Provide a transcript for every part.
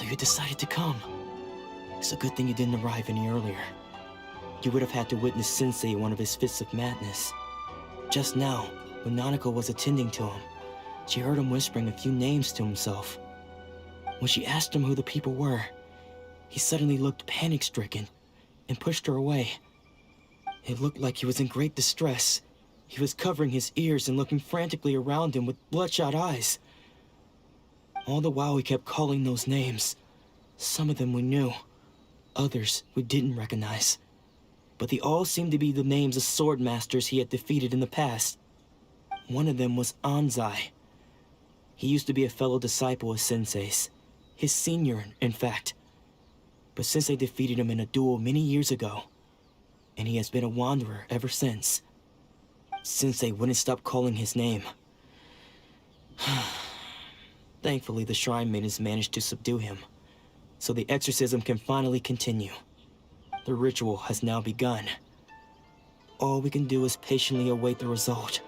So you decided to come. It's a good thing you didn't arrive any earlier. You would have had to witness Sensei in one of his fits of madness. Just now, when Nanako was attending to him, she heard him whispering a few names to himself. When she asked him who the people were, he suddenly looked panic-stricken and pushed her away. It looked like he was in great distress. He was covering his ears and looking frantically around him with bloodshot eyes. All the while he kept calling those names. Some of them we knew, others we didn't recognize. But they all seemed to be the names of sword masters he had defeated in the past. One of them was Anzai. He used to be a fellow disciple of Sensei's, his senior, in fact. But Sensei defeated him in a duel many years ago, and he has been a wanderer ever since. Sensei wouldn't stop calling his name. Thankfully, the shrine maidens managed to subdue him, so the exorcism can finally continue. The ritual has now begun. All we can do is patiently await the result.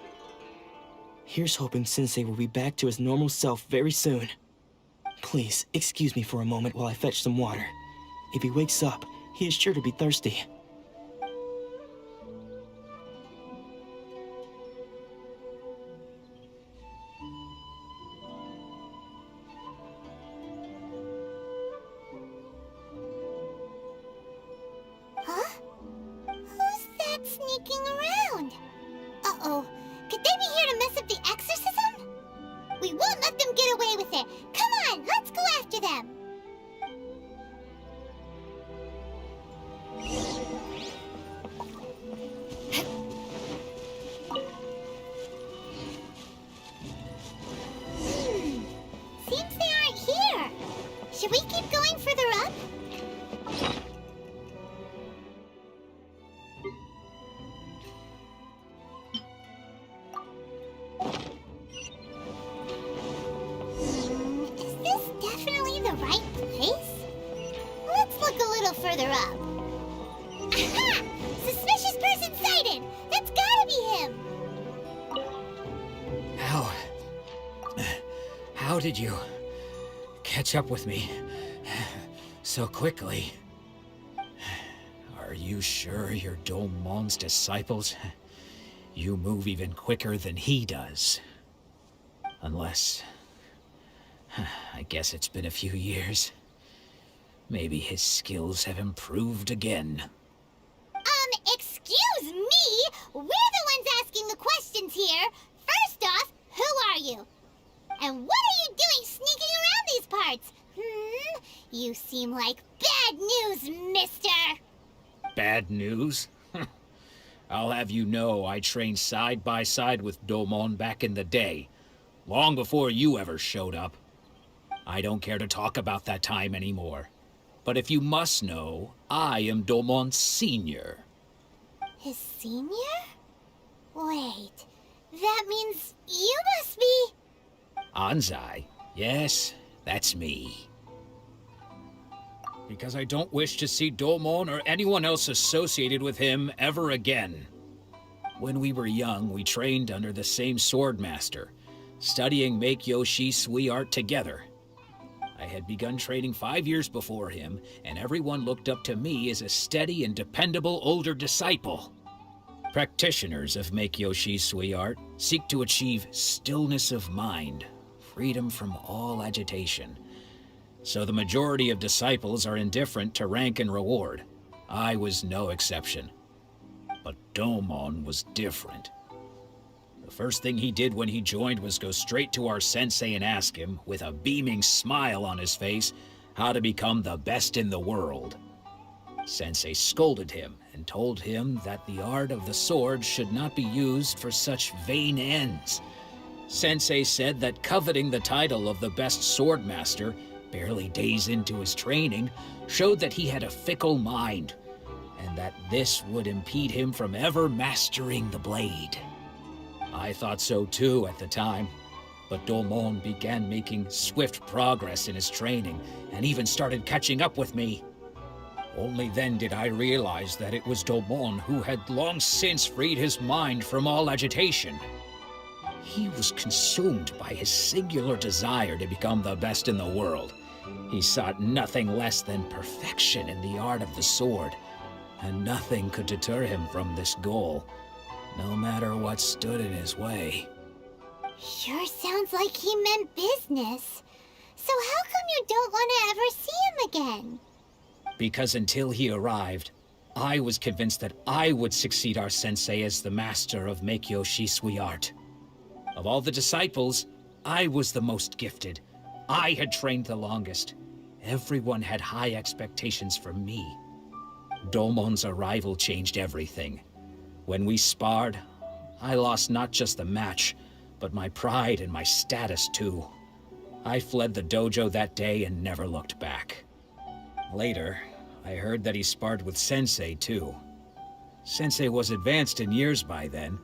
Here's hoping Sensei will be back to his normal self very soon. Please, excuse me for a moment while I fetch some water. If he wakes up, he is sure to be thirsty. Sneaking around. Uh-oh. Could they be here to mess up the exorcism? We won't let them get away with it. Come on, let's go after them. Seems they aren't here. Should we keep going further up? Further up. Aha! Suspicious person sighted! That's gotta be him! How did you catch up with me so quickly? Are you sure you're Domon's disciples? You move even quicker than he does. Unless... I guess it's been a few years. Maybe his skills have improved again. Excuse me? We're the ones asking the questions here. First off, who are you? And what are you doing sneaking around these parts? You seem like bad news, mister. Bad news? I'll have you know I trained side by side with Domon back in the day, long before you ever showed up. I don't care to talk about that time anymore. But if you must know, I am Domon's senior. His senior? Wait, that means you must be... Anzai? Yes, that's me. Because I don't wish to see Domon or anyone else associated with him ever again. When we were young, we trained under the same sword master, studying Make-Yoshi Sui art together. I had begun training 5 years before him, and everyone looked up to me as a steady and dependable older disciple. Practitioners of Make-Yoshi Sui art seek to achieve stillness of mind, freedom from all agitation. So the majority of disciples are indifferent to rank and reward. I was no exception. But Domon was different. The first thing he did when he joined was go straight to our sensei and ask him, with a beaming smile on his face, how to become the best in the world. Sensei scolded him and told him that the art of the sword should not be used for such vain ends. Sensei said that coveting the title of the best sword master, barely days into his training, showed that he had a fickle mind, and that this would impede him from ever mastering the blade. I thought so too at the time, but Domon began making swift progress in his training and even started catching up with me. Only then did I realize that it was Domon who had long since freed his mind from all agitation. He was consumed by his singular desire to become the best in the world, He sought nothing less than perfection in the art of the sword, and nothing could deter him from this goal, no matter what stood in his way. Sure sounds like he meant business. So how come you don't want to ever see him again? Because until he arrived, I was convinced that I would succeed our sensei as the master of Meikyo Shisui art. Of all the disciples, I was the most gifted. I had trained the longest. Everyone had high expectations for me. Domon's arrival changed everything. When we sparred, I lost not just the match, but my pride and my status too. I fled the dojo that day and never looked back. Later, I heard that he sparred with Sensei too. Sensei was advanced in years by then,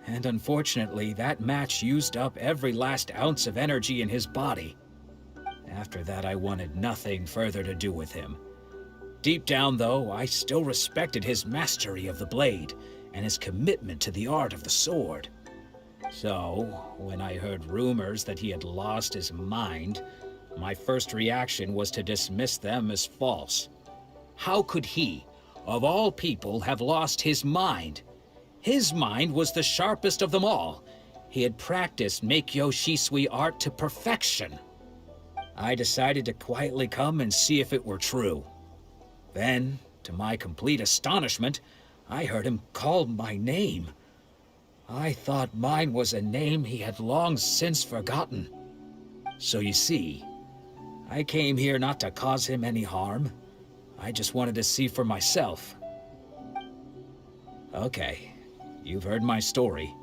and unfortunately that match used up every last ounce of energy in his body. After that, I wanted nothing further to do with him. Deep down, though, I still respected his mastery of the blade and his commitment to the art of the sword. So, when I heard rumors that he had lost his mind, my first reaction was to dismiss them as false. How could he, of all people, have lost his mind? His mind was the sharpest of them all. He had practiced Meikyo Shisui art to perfection. I decided to quietly come and see if it were true. Then, to my complete astonishment, I heard him call my name. I thought mine was a name he had long since forgotten. So you see, I came here not to cause him any harm. I just wanted to see for myself. Okay, you've heard my story.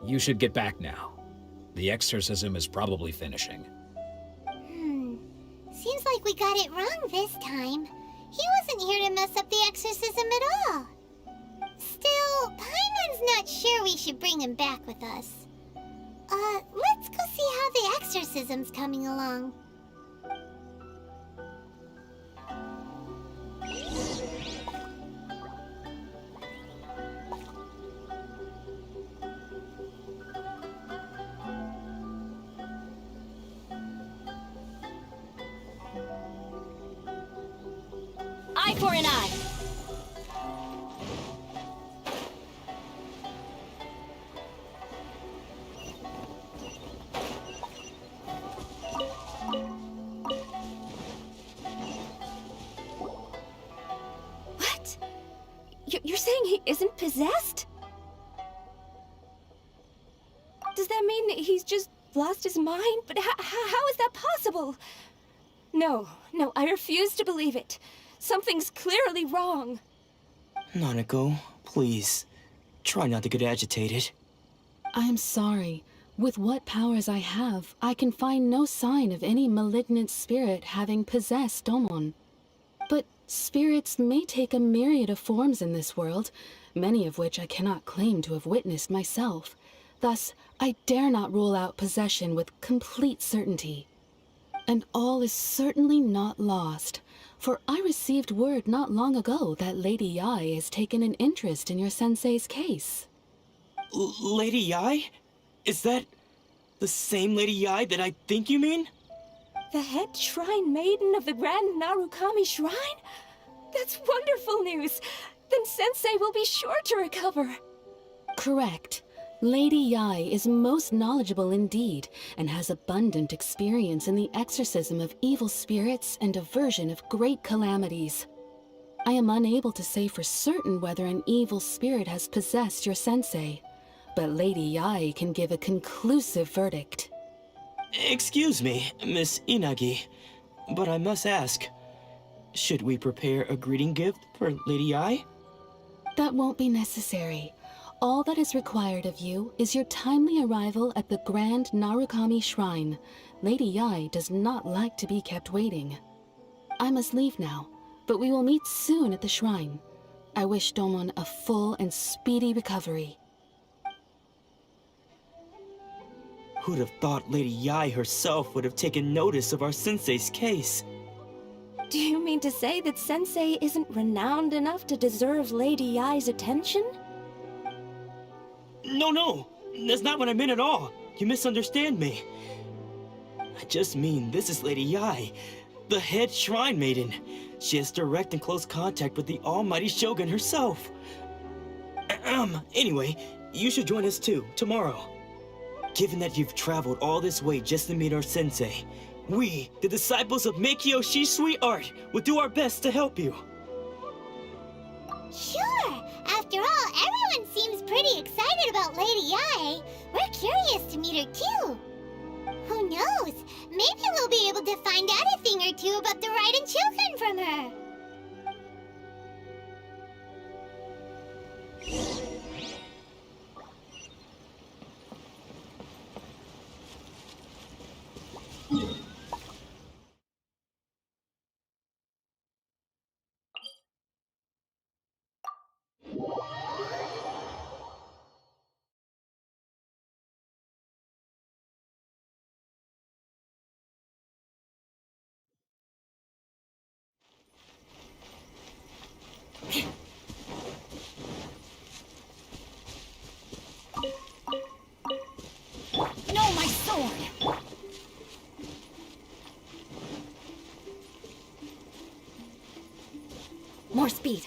You should get back now. The exorcism is probably finishing. Seems like we got it wrong this time. He wasn't here to mess up the exorcism at all. Still, Paimon's not sure we should bring him back with us. Let's go see how the exorcism's coming along. Eye for an eye. What? You're saying he isn't possessed? Does that mean that he's just lost his mind? But how is that possible? No, I refuse to believe it. Something's clearly wrong. Nanako, please. Try not to get agitated. I'm sorry. With what powers I have, I can find no sign of any malignant spirit having possessed Domon. But spirits may take a myriad of forms in this world, many of which I cannot claim to have witnessed myself. Thus, I dare not rule out possession with complete certainty. And all is certainly not lost. For I received word not long ago that Lady Yai has taken an interest in your sensei's case. Lady Yai? Is that the same Lady Yai that I think you mean? The head shrine maiden of the Grand Narukami Shrine? That's wonderful news! Then Sensei will be sure to recover. Correct. Lady Yai is most knowledgeable indeed, and has abundant experience in the exorcism of evil spirits and aversion of great calamities. I am unable to say for certain whether an evil spirit has possessed your sensei, but Lady Yai can give a conclusive verdict. Excuse me, Miss Inagi, but I must ask, should we prepare a greeting gift for Lady Yai? That won't be necessary. All that is required of you is your timely arrival at the Grand Narukami Shrine. Lady Yai does not like to be kept waiting. I must leave now, but we will meet soon at the shrine. I wish Domon a full and speedy recovery. Who'd have thought Lady Yai herself would have taken notice of our sensei's case? Do you mean to say that Sensei isn't renowned enough to deserve Lady Yai's attention? No, that's not what I meant at all. You misunderstand me. I just mean this is Lady Yai, The head shrine maiden. She has direct and close contact with the almighty Shogun herself. Anyway, you should join us too, tomorrow. Given that you've traveled all this way just to meet our sensei, we, the disciples of Meikyo Sweet Art, will do our best to help you. Sure. After all, everyone seems pretty excited about Lady Yae. We're curious to meet her too. Who knows? Maybe we'll be able to find out a thing or two about the Raiden children from her. No, my sword! More speed.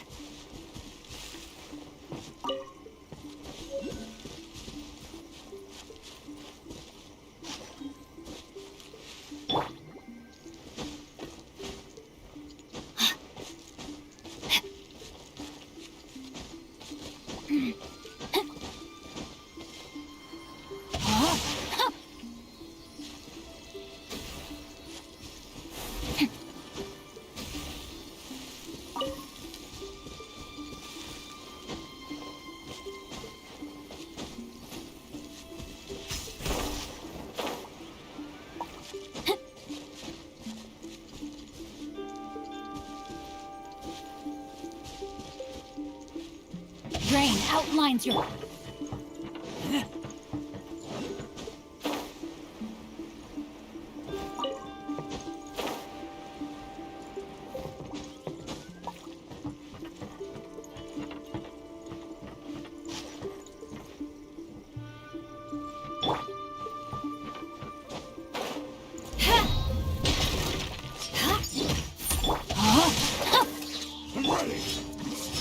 Rain outlines your...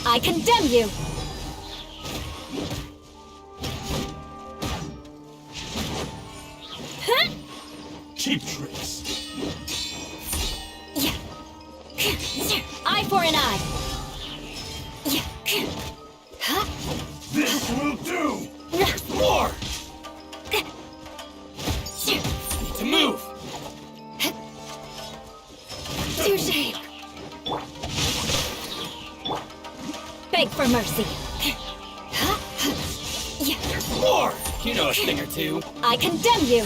I condemn you! Cheap tricks. Eye for an eye! This will do! More! Need to move! Touché! Beg for mercy. More! You know a thing or two. I condemn you!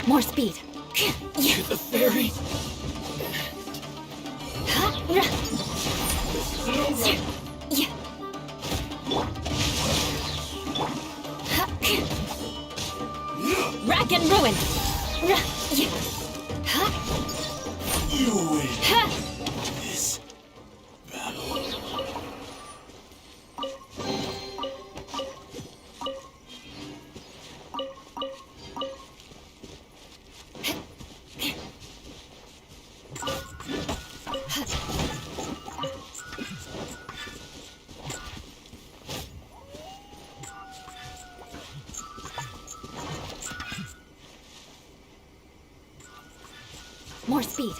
More speed. To the fairy. Rack and ruin! You win this battle. More speed.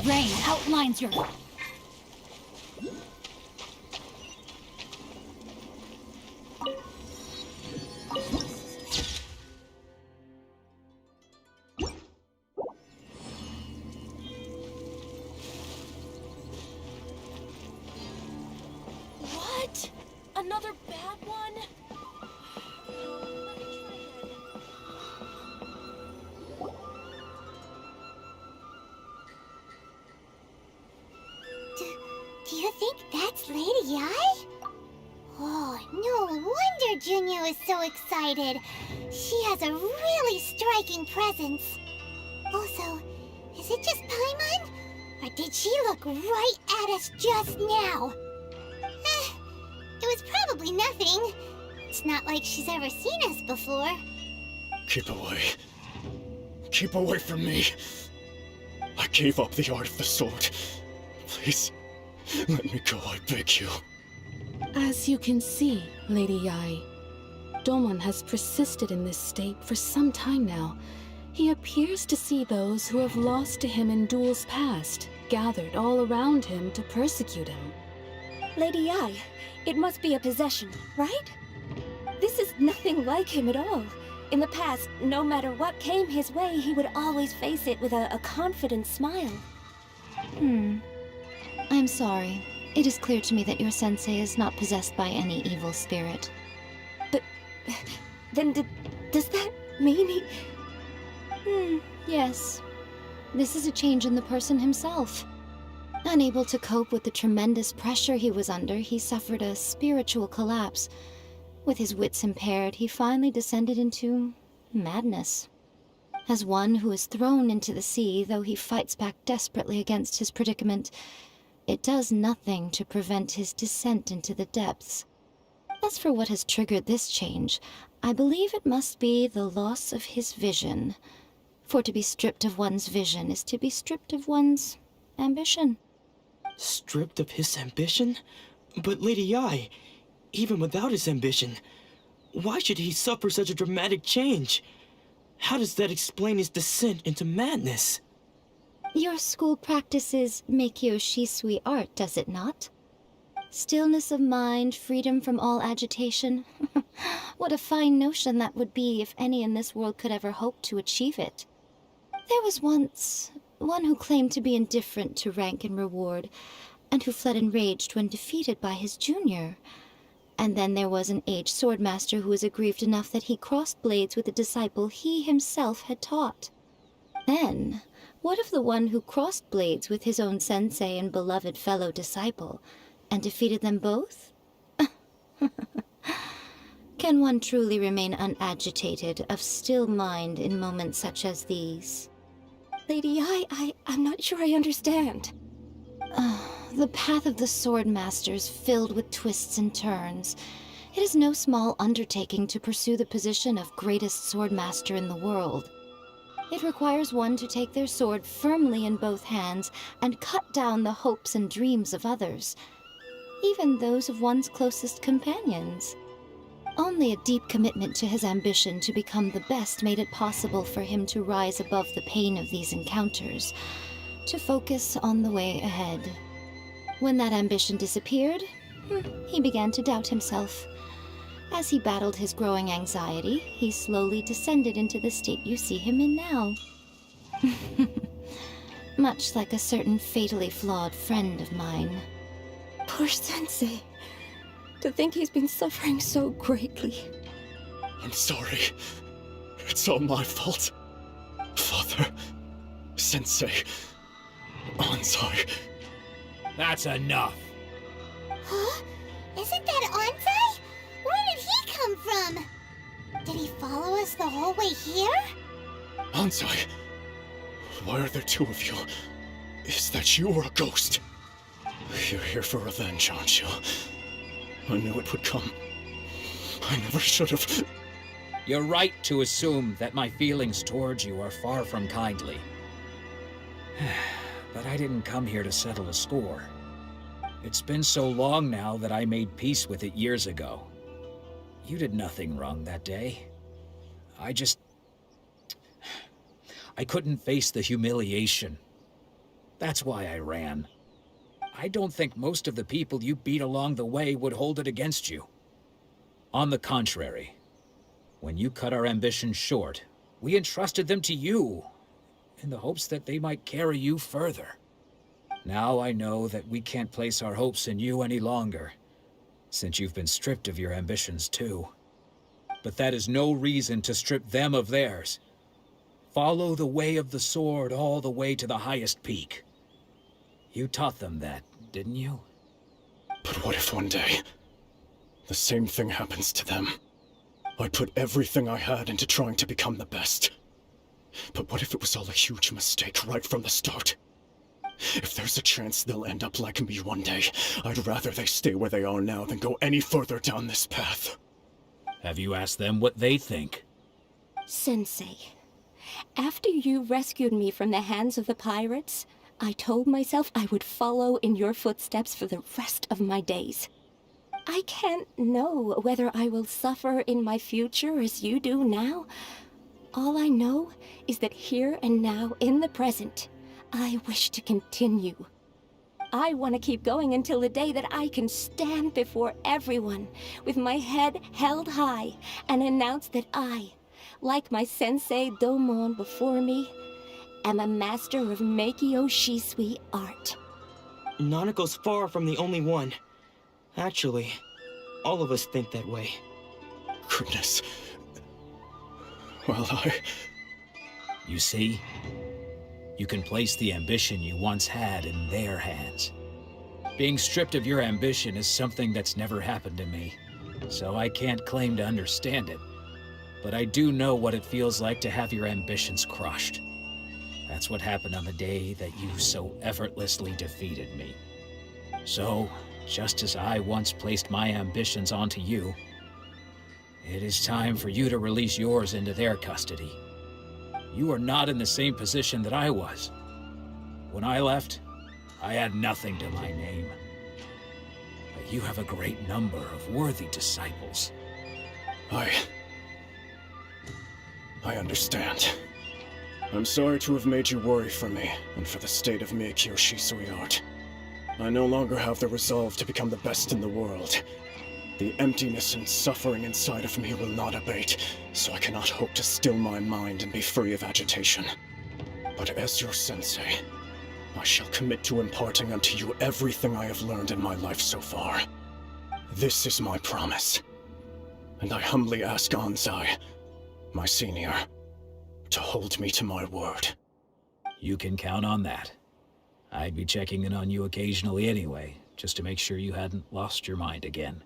terrain outlines your... What? Another bad one? Do you think that's Lady Ai? Oh, no wonder Junyo is so excited. She has a really striking presence. Also, is it just Paimon? Or did she look right at us just now? It was probably nothing. It's not like she's ever seen us before. Keep away. Keep away from me. I gave up the art of the sword. Please, let me go, I beg you. As you can see, Lady Yai, Domon has persisted in this state for some time now. He appears to see those who have lost to him in duels past, gathered all around him to persecute him. Lady Ai, it must be a possession, right? This is nothing like him at all. In the past, no matter what came his way, he would always face it with a confident smile. I'm sorry. It is clear to me that your sensei is not possessed by any evil spirit. But then does that mean he... Yes. This is a change in the person himself. Unable to cope with the tremendous pressure he was under, he suffered a spiritual collapse. With his wits impaired, he finally descended into madness. As one who is thrown into the sea, though he fights back desperately against his predicament, it does nothing to prevent his descent into the depths. As for what has triggered this change, I believe it must be the loss of his vision. For to be stripped of one's vision is to be stripped of one's ambition. Stripped of his ambition? But Lady Yai, even without his ambition, why should he suffer such a dramatic change? How does that explain his descent into madness? Your school practices Meikyo Shisui art, does it not? Stillness of mind, freedom from all agitation. What a fine notion that would be if any in this world could ever hope to achieve it. There was once one who claimed to be indifferent to rank and reward, and who fled enraged when defeated by his junior. And then there was an aged swordmaster who was aggrieved enough that he crossed blades with a disciple he himself had taught. Then, what of the one who crossed blades with his own sensei and beloved fellow disciple, and defeated them both? Can one truly remain unagitated, of still mind in moments such as these? Lady Ai, I'm not sure I understand. The path of the swordmaster is filled with twists and turns. It is no small undertaking to pursue the position of greatest swordmaster in the world. It requires one to take their sword firmly in both hands and cut down the hopes and dreams of others, even those of one's closest companions. Only a deep commitment to his ambition to become the best made it possible for him to rise above the pain of these encounters, to focus on the way ahead. When that ambition disappeared, he began to doubt himself. As he battled his growing anxiety, he slowly descended into the state you see him in now. Much like a certain fatally flawed friend of mine. Poor sensei. To think he's been suffering so greatly. I'm sorry. It's all my fault. Father, Sensei, Ansai. That's enough. Huh? Isn't that Ansai? Where did he come from? Did he follow us the whole way here? Ansai, why are there two of you? Is that you or a ghost? You're here for revenge, aren't you? I knew it would come. I never should have. You're right to assume that my feelings towards you are far from kindly. But I didn't come here to settle a score. It's been so long now that I made peace with it years ago. You did nothing wrong that day. I couldn't face the humiliation. That's why I ran. I don't think most of the people you beat along the way would hold it against you. On the contrary, when you cut our ambitions short, we entrusted them to you, in the hopes that they might carry you further. Now I know that we can't place our hopes in you any longer, since you've been stripped of your ambitions too. But that is no reason to strip them of theirs. Follow the way of the sword all the way to the highest peak. You taught them that, didn't you? But what if one day, the same thing happens to them? I put everything I had into trying to become the best. But what if it was all a huge mistake right from the start? If there's a chance they'll end up like me one day, I'd rather they stay where they are now than go any further down this path. Have you asked them what they think? Sensei, after you rescued me from the hands of the pirates, I told myself I would follow in your footsteps for the rest of my days. I can't know whether I will suffer in my future as you do now. All I know is that here and now, in the present, I wish to continue. I want to keep going until the day that I can stand before everyone with my head held high and announce that I, like my sensei Domon before me, am a master of Meikyo Shisui art. Nanako's far from the only one. Actually, all of us think that way. Goodness. Well, You see? You can place the ambition you once had in their hands. Being stripped of your ambition is something that's never happened to me, so I can't claim to understand it. But I do know what it feels like to have your ambitions crushed. That's what happened on the day that you so effortlessly defeated me. So, just as I once placed my ambitions onto you, it is time for you to release yours into their custody. You are not in the same position that I was. When I left, I had nothing to my name. But you have a great number of worthy disciples. I understand. I'm sorry to have made you worry for me, and for the state of Meikyo Shisui art. I no longer have the resolve to become the best in the world. The emptiness and suffering inside of me will not abate, so I cannot hope to still my mind and be free of agitation. But as your sensei, I shall commit to imparting unto you everything I have learned in my life so far. This is my promise. And I humbly ask Anzai, my senior, to hold me to my word. You can count on that. I'd be checking in on you occasionally anyway, just to make sure you hadn't lost your mind again.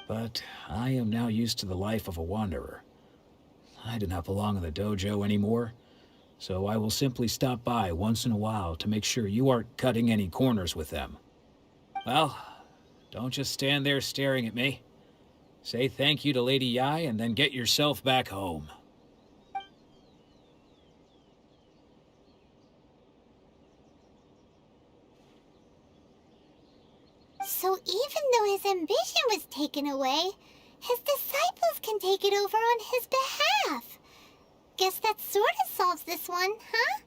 But I am now used to the life of a wanderer. I do not belong in the dojo anymore, so I will simply stop by once in a while to make sure you aren't cutting any corners with them. Well, don't just stand there staring at me. Say thank you to Lady Yai and then get yourself back home. So even though his ambition was taken away, his disciples can take it over on his behalf. Guess that sort of solves this one, huh?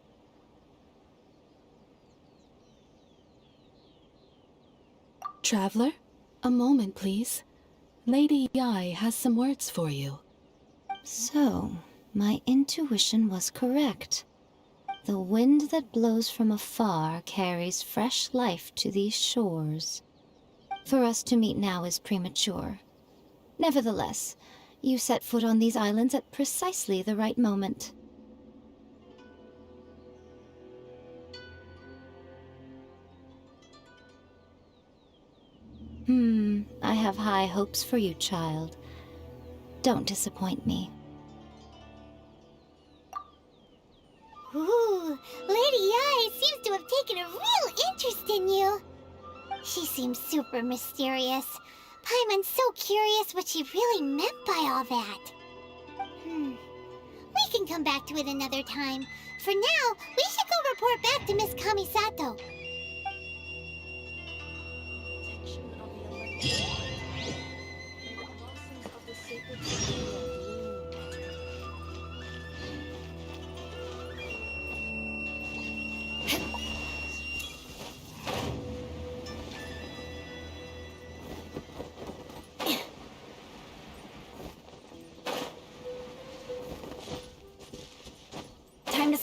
Traveler, a moment, please. Lady Yai has some words for you. So, my intuition was correct. The wind that blows from afar carries fresh life to these shores. For us to meet now is premature. Nevertheless, you set foot on these islands at precisely the right moment. I have high hopes for you, child. Don't disappoint me. Ooh, Lady Yai seems to have taken a real interest in you. She seems super mysterious. Paimon's so curious what she really meant by all that. We can come back to it another time. For now, we should go report back to Miss Kamisato.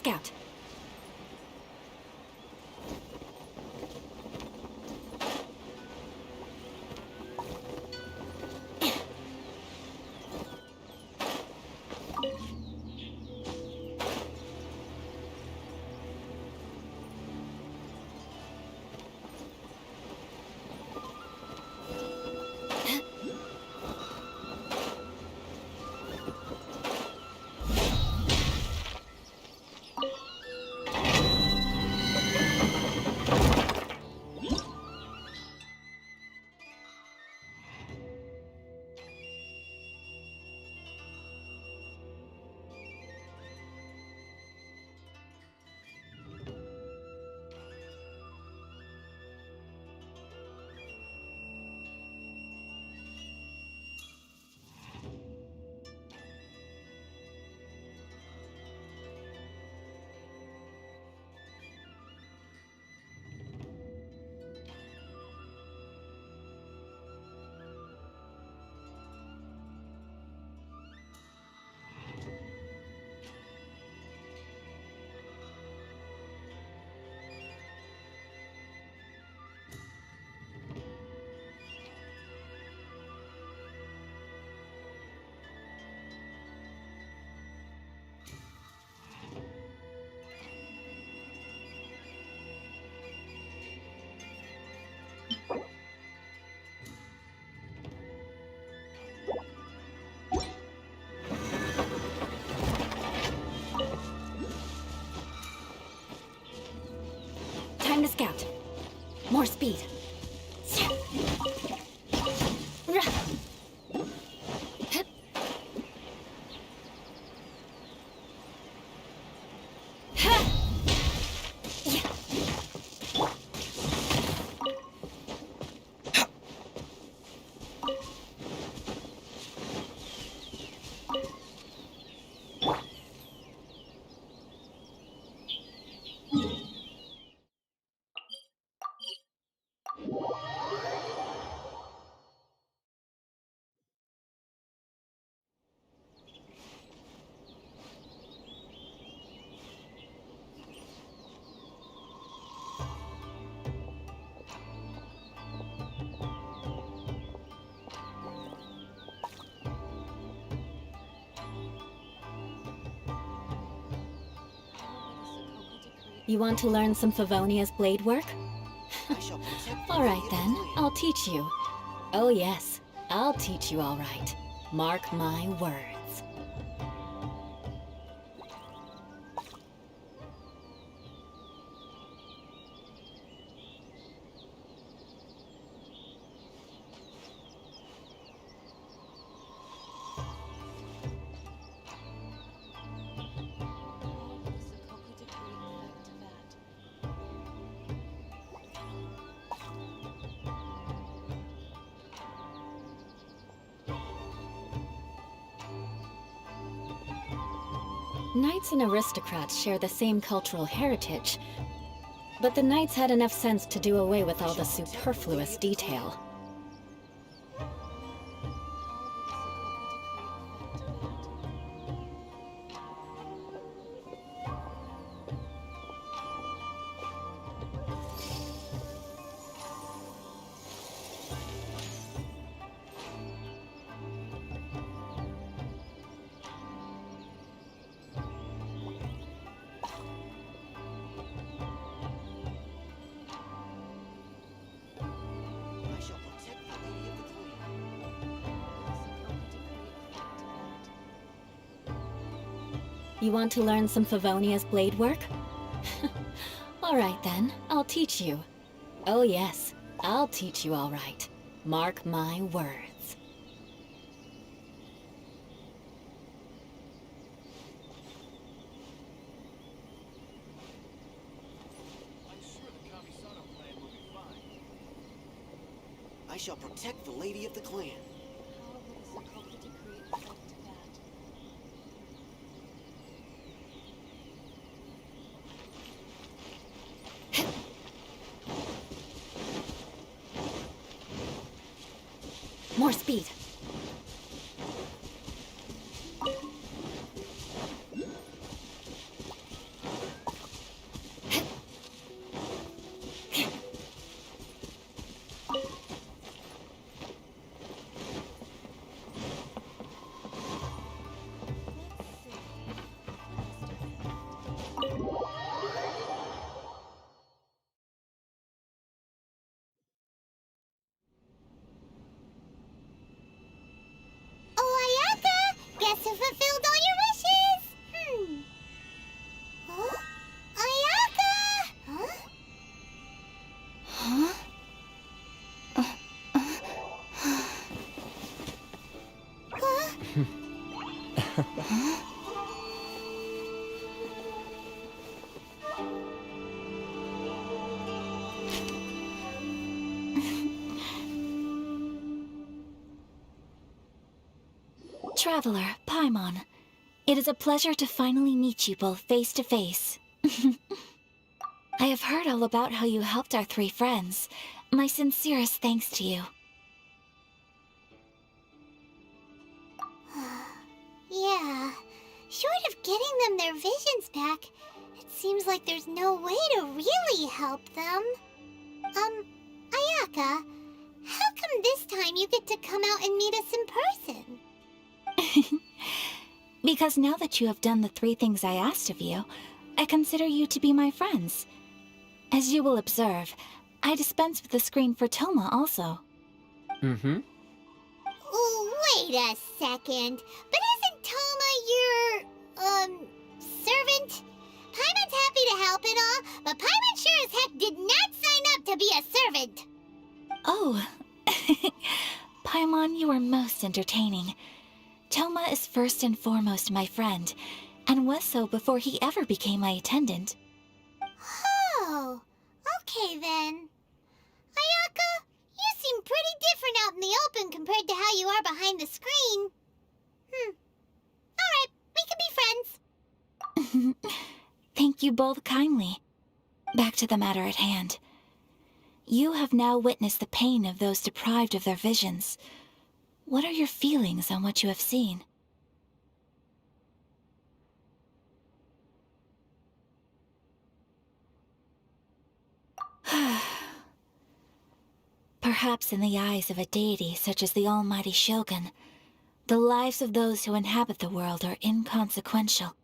scout. Time to scout. More speed. You want to learn some Favonia's blade work? Alright then, I'll teach you. Oh yes, I'll teach you all right. Mark my words. Knights and aristocrats share the same cultural heritage, but the knights had enough sense to do away with all the superfluous detail. You want to learn some Favonia's blade work? Alright then, I'll teach you. Oh yes, I'll teach you all right. Mark my words. I shall protect the lady of the clan. More speed. Traveler, Paimon, it is a pleasure to finally meet you both face to face. I have heard all about how you helped our 3 friends. My sincerest thanks to you. Yeah, short of getting them their visions back, it seems like there's no way to really help them. Ayaka, how come this time you get to come out and meet us in person? Because now that you have done the 3 things I asked of you, I consider you to be my friends. As you will observe, I dispense with the screen for Toma also. Mm-hmm. Wait a second. But isn't Toma your, servant? Paimon's happy to help and all, but Paimon sure as heck did not sign up to be a servant. Oh. Paimon, you are most entertaining. Toma is first and foremost my friend, and was so before he ever became my attendant. Oh, okay then. Ayaka, you seem pretty different out in the open compared to how you are behind the screen. Alright, we can be friends. Thank you both kindly. Back to the matter at hand. You have now witnessed the pain of those deprived of their visions. What are your feelings on what you have seen? Perhaps in the eyes of a deity such as the almighty Shogun, the lives of those who inhabit the world are inconsequential.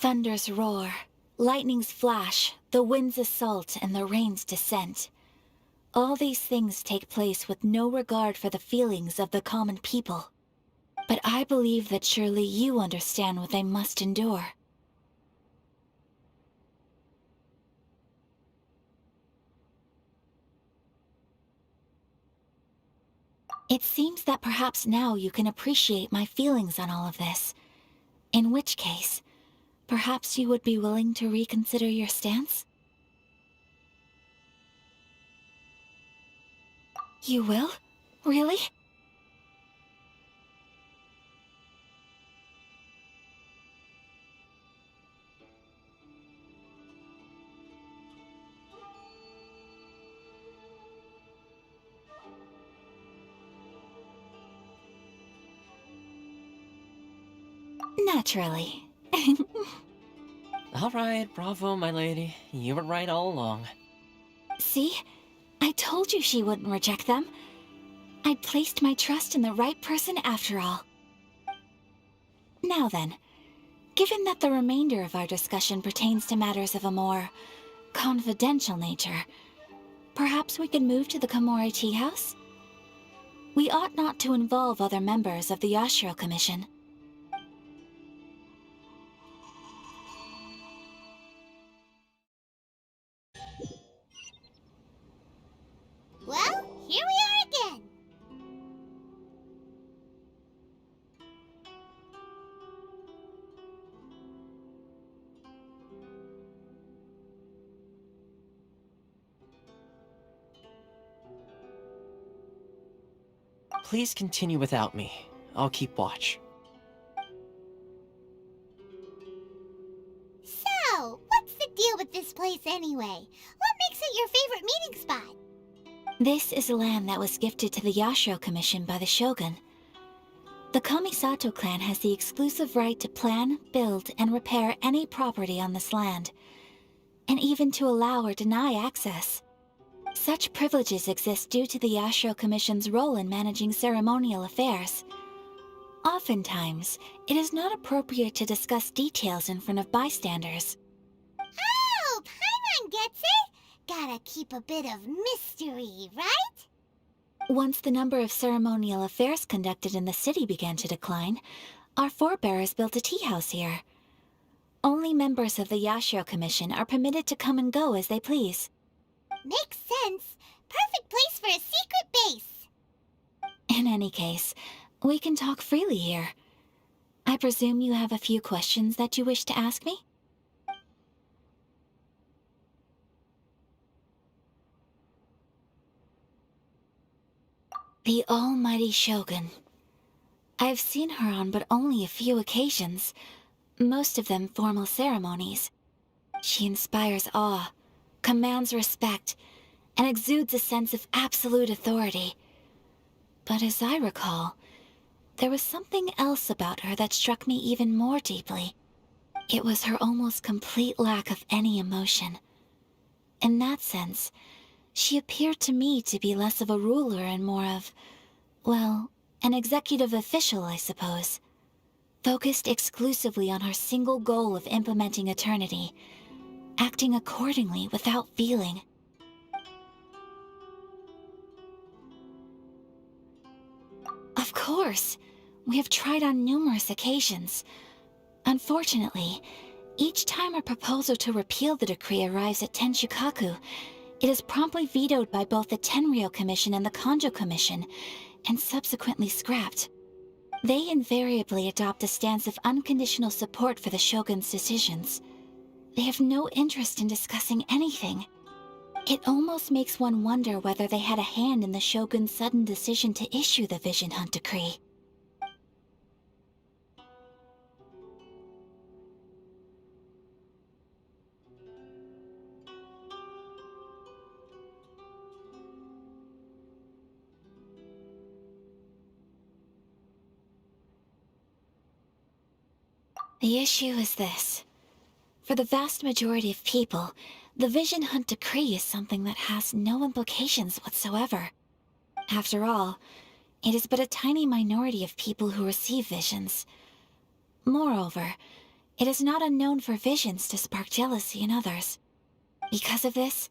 Thunders roar, lightnings flash, the winds assault, and the rains descent. All these things take place with no regard for the feelings of the common people. But I believe that surely you understand what they must endure. It seems that perhaps now you can appreciate my feelings on all of this. In which case, perhaps you would be willing to reconsider your stance? You will? Really? Naturally. All right, bravo, my lady. You were right all along. See? I told you she wouldn't reject them. I'd placed my trust in the right person after all. Now then, given that the remainder of our discussion pertains to matters of a more confidential nature, perhaps we could move to the Komori Tea House? We ought not to involve other members of the Yashiro Commission. Well, here we are again. Please continue without me. I'll keep watch. So, what's the deal with this place anyway? What makes it your favorite meeting spot? This is land that was gifted to the Yashiro Commission by the Shogun. The Kamisato clan has the exclusive right to plan, build, and repair any property on this land, and even to allow or deny access. Such privileges exist due to the Yashiro Commission's role in managing ceremonial affairs. Oftentimes, it is not appropriate to discuss details in front of bystanders. Oh, Paimon gets it! Gotta keep a bit of mystery, right? Once the number of ceremonial affairs conducted in the city began to decline, our forebears built a tea house here. Only members of the Yashiro Commission are permitted to come and go as they please. Makes sense. Perfect place for a secret base. In any case, we can talk freely here. I I presume you have a few questions that you wish to ask me? The almighty Shogun. I've seen her on but only a few occasions, most of them formal ceremonies. She inspires awe, commands respect, and exudes a sense of absolute authority. But as I recall, there was something else about her that struck me even more deeply. It was her almost complete lack of any emotion. In that sense, she appeared to me to be less of a ruler and more of, well, an executive official, I suppose. Focused exclusively on her single goal of implementing eternity, acting accordingly without feeling. Of course, we have tried on numerous occasions. Unfortunately, each time a proposal to repeal the decree arrives at Tenshukaku, it is promptly vetoed by both the Tenryou Commission and the Kanjo Commission, and subsequently scrapped. They invariably adopt a stance of unconditional support for the Shogun's decisions. They have no interest in discussing anything. It almost makes one wonder whether they had a hand in the Shogun's sudden decision to issue the Vision Hunt Decree. The issue is this. For the vast majority of people, the Vision Hunt Decree is something that has no implications whatsoever. After all, it is but a tiny minority of people who receive visions. Moreover, it is not unknown for visions to spark jealousy in others. Because of this,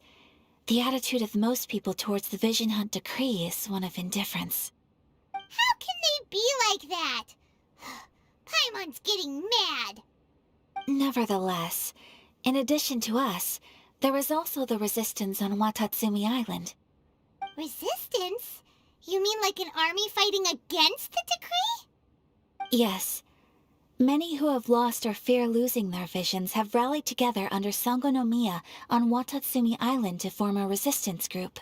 the attitude of most people towards the Vision Hunt Decree is one of indifference. How can they be like that? Paimon's getting mad. Nevertheless, in addition to us, there is also the resistance on Watatsumi Island. Resistance? You mean like an army fighting against the decree? Yes. Many who have lost or fear losing their visions have rallied together under Sangonomiya on Watatsumi Island to form a resistance group.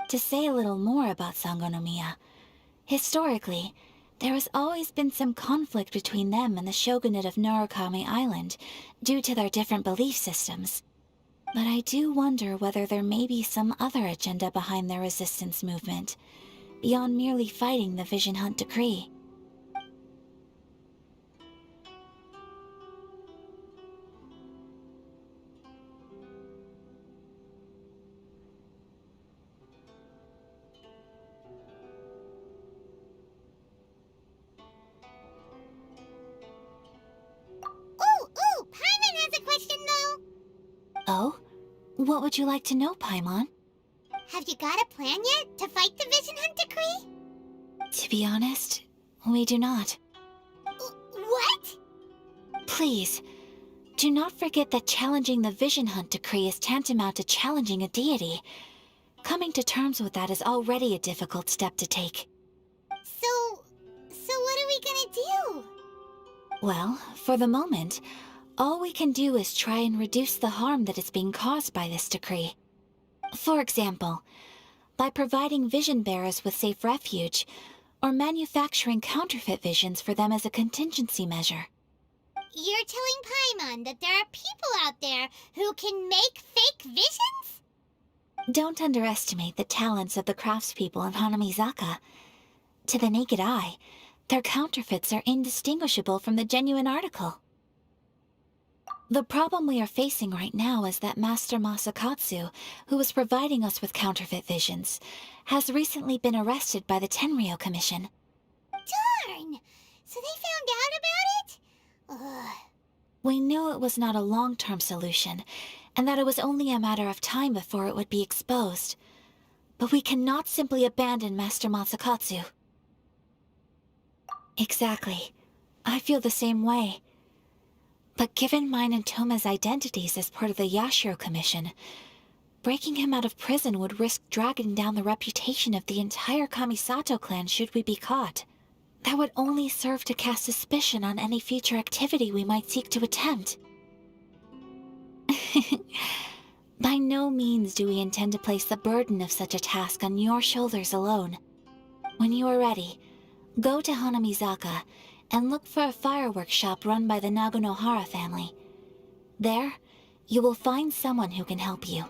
To say a little more about Sangonomiya, historically, there has always been some conflict between them and the shogunate of Narukami Island, due to their different belief systems. But I do wonder whether there may be some other agenda behind their resistance movement, beyond merely fighting the Vision Hunt Decree. Ooh, Paimon has a question though. Oh? What would you like to know, Paimon? Have you got a plan yet to fight the Vision Hunt Decree? To be honest, we do not. What? Please, do not forget that challenging the Vision Hunt Decree is tantamount to challenging a deity. Coming to terms with that is already a difficult step to take. So what are we gonna do? Well, for the moment, all we can do is try and reduce the harm that is being caused by this decree. For example, by providing vision bearers with safe refuge, or manufacturing counterfeit visions for them as a contingency measure. You're telling Paimon that there are people out there who can make fake visions? Don't underestimate the talents of the craftspeople in Hanamizaka. To the naked eye, their counterfeits are indistinguishable from the genuine article. The problem we are facing right now is that Master Masakatsu, who was providing us with counterfeit visions, has recently been arrested by the Tenryou Commission. Darn! So they found out about it? Ugh. We knew it was not a long-term solution, and that it was only a matter of time before it would be exposed. But we cannot simply abandon Master Masakatsu. Exactly. I feel the same way. But given mine and Toma's identities as part of the Yashiro Commission, breaking him out of prison would risk dragging down the reputation of the entire Kamisato clan should we be caught. That would only serve to cast suspicion on any future activity we might seek to attempt. By no means do we intend to place the burden of such a task on your shoulders alone. When you are ready, go to Hanamizaka and look for a fireworks shop run by the Nagonohara family. There, you will find someone who can help you.